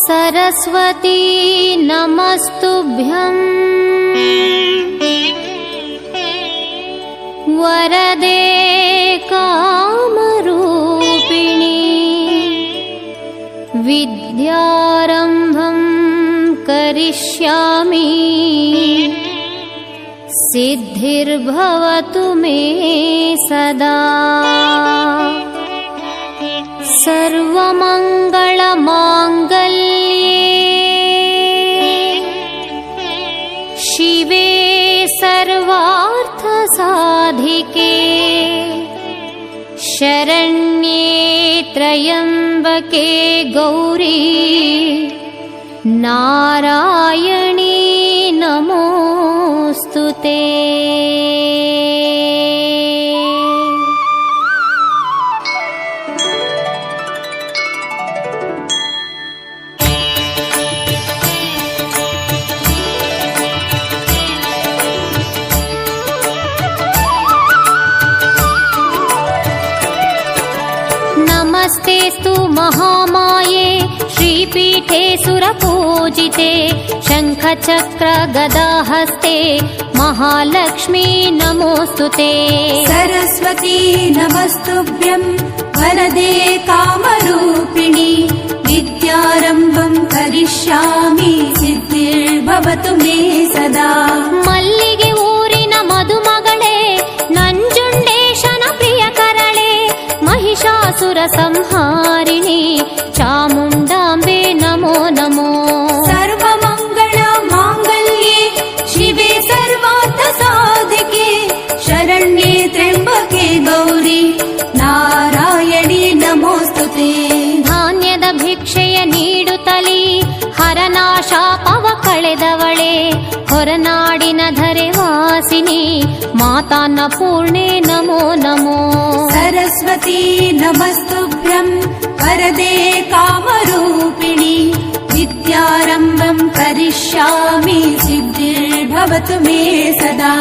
सरस्वती नमस्तुभ्यं वरदे कामरूपिणी विद्यारम्भं करिष्यामि सिद्धिर्भवतु मे सदा। सर्वमङ्गलमाङ्गल्ये शिवे सर्वार्थसाधिके शरण्ये त्र्यम्बके गौरी नारायणी नमोऽस्तुते। नमस्तेस्तु महामाये श्रीपीठे सुरपूजिते शङ्खचक्र गदाहस्ते महालक्ष्मी नमोऽस्तुते। सरस्वती नमस्तुभ्यं वरदे कामरूपिणी विद्यारम्भं करिष्यामि सिद्धिर्भवतु मे सदा। मल्लिगे ऊरिन मधुमगळे ನಂಜುಂಡೇಶನ ಪ್ರಿಯ ಕರಳೆ महिषासुर संहारिणी चामुण्डाम्बे नमो नमो। सर्वमङ्गल माङ्गल्ये शिवे सर्वार्थ साधिके शरण्ये त्र्यम्बके गौरी नारायणी नमोस्तुते। धान्यद ಭಿಕ್ಷೆಯ ನೀಡುತ್ತಲಿ ಹರನಾಶಾಪವ ಕಳೆದವಳೆ ಹೊರನಾಡಿನ ಧರೆವಾಸಿನಿ ಮಾತಾನ್ನಪೂರ್ಣೆ ನಮೋ ನಮೋ। सरस्वती नमस्तुभ्यं वरदे कामरूपिणी विद्यारम्भं करिष्यामि सिद्धिर्भवतु मे सदा।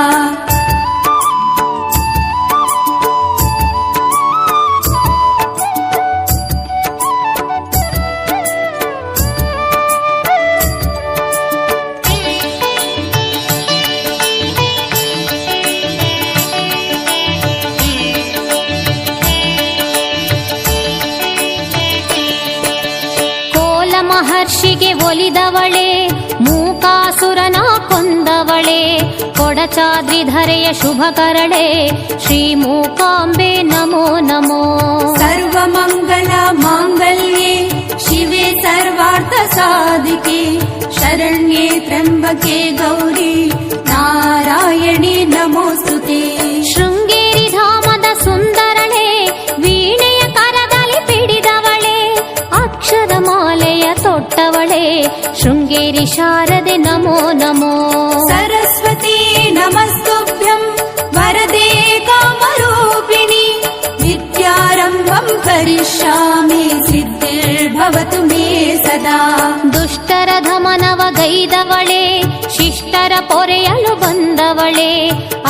ಮಹರ್ಷಿಗೆ ಒಲಿದವಳೆ ಮೂಕಾಸುರನ ಕೊಂದವಳೆ ಕೊಡಚಾದ್ರಿಧರೆಯ ಶುಭ ಕರಳೆ ಶ್ರೀ ಮೂಕಾಂಬೆ ನಮೋ ನಮೋ। ಸರ್ವಮಂಗಲ ಮಾಂಗಲ್ಯೆ ಶಿವೆ ಸರ್ವಾರ್ಥ ಸಾಧಿಕೆ ಶರಣ್ಯೆ ತ್ರ್ಯಂಬಕೆ ಗೌರಿ ನಾರಾಯಣಿ ನಮೋಸ್ತುತೆ। ಶೃಂಗೇರಿ ಧಾಮದ ಸುಂದರಳೆ ವೀಣೆಯ ಕರದಲ್ಲಿ ಪಿಡಿದವಳೆ ಅಕ್ಷರ ಮಾಲೆಯ ತೊಟ್ಟವಳೆ ಶೃಂಗೇರಿ ಶಾರದೆ ನಮೋ ನಮೋ। सरस्वती नमस्तुभ्यं वरदे कामरूपिणी विद्यारम्भं करिष्यामि सिद्धिर्भवतु मे सदा। ದುಷ್ಟರ ಧಮನವ ಗೈದವಳೆ ಶಿಷ್ಟರ ಪೊರೆಯಲು ಬಂದವಳೆ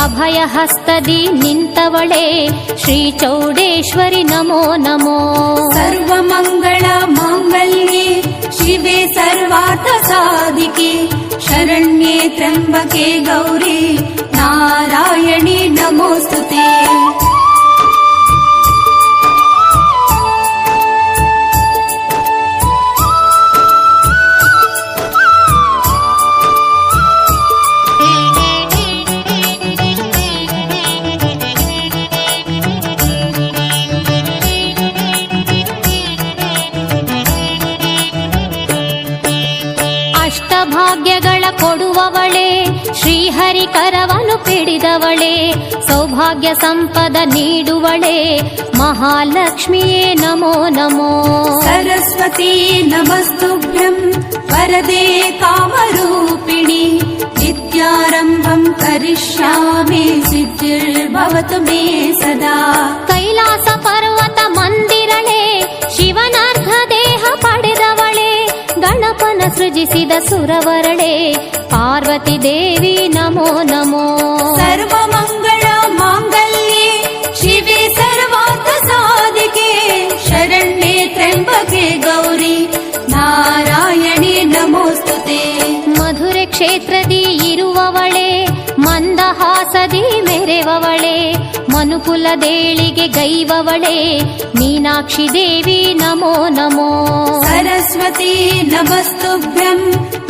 ಅಭಯ ಹಸ್ತದಿ ನಿಂತವಳೆ ಶ್ರೀ ಚೌಡೇಶ್ವರಿ ನಮೋ ನಮೋ। ಸರ್ವಮಂಗಳ ಮಾಂಗಲ್ಯೆ ಶಿವೆ ಸರ್ವಾರ್ಥ ಸಾಧಿಕೆ ಶರಣ್ಯೆ ತ್ರ್ಯಂಬಕೆ ಗೌರಿ ನಾರಾಯಣಿ ನಮೋಸ್ತುತೆ। ಭಾಗ್ಯಗಳ ಕೊಡುವವಳೆ ಶ್ರೀಹರಿ ಕರವನು ಪಿಡಿದವಳೆ ಸೌಭಾಗ್ಯ ಸಂಪದ ನೀಡುವಳೆ ಮಹಾಲಕ್ಷ್ಮಿಯೇ ನಮೋ ನಮೋ। सरस्वती नमस्तुभ्यं वरदे कामरूपिणी विद्यारम्भं करिष्यामि सिद्धिर्भवतु मे सदा। ಕೈಲಾಸ ಪರ್ವತ ಮಂದಿರಳೆ ಶಿವನಾರ್ಘ ದೇಹ ಪಡೆದವಳೆ ಗಣಪನ ಸೃಜಿಸಿದ ಸುರವರಳೆ ಪಾರ್ವತಿ ದೇವಿ ನಮೋ ನಮೋ। ಸರ್ವಮಂಗಳ ಮಾಂಗಲ್ಯೆ ಶಿವೆ ಸರ್ವಾರ್ಥ ಸಾಧಿಕೆ ಶರಣ್ಯೆ ತ್ರ್ಯಂಬಕೆ ಗೌರಿ ನಾರಾಯಣ ಮನುಕುಲದೇಳಿಗೆ ಗೈವವಳೆ ಮೀನಾಕ್ಷಿ ದೇವಿ ನಮೋ ನಮೋ. सरस्वती नमस्तुभ्यं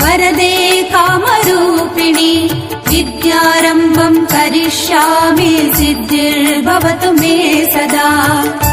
वरदे कामरूपिणि विद्यारम्भं करिष्यामि सिद्धिर्भवतु मे सदा.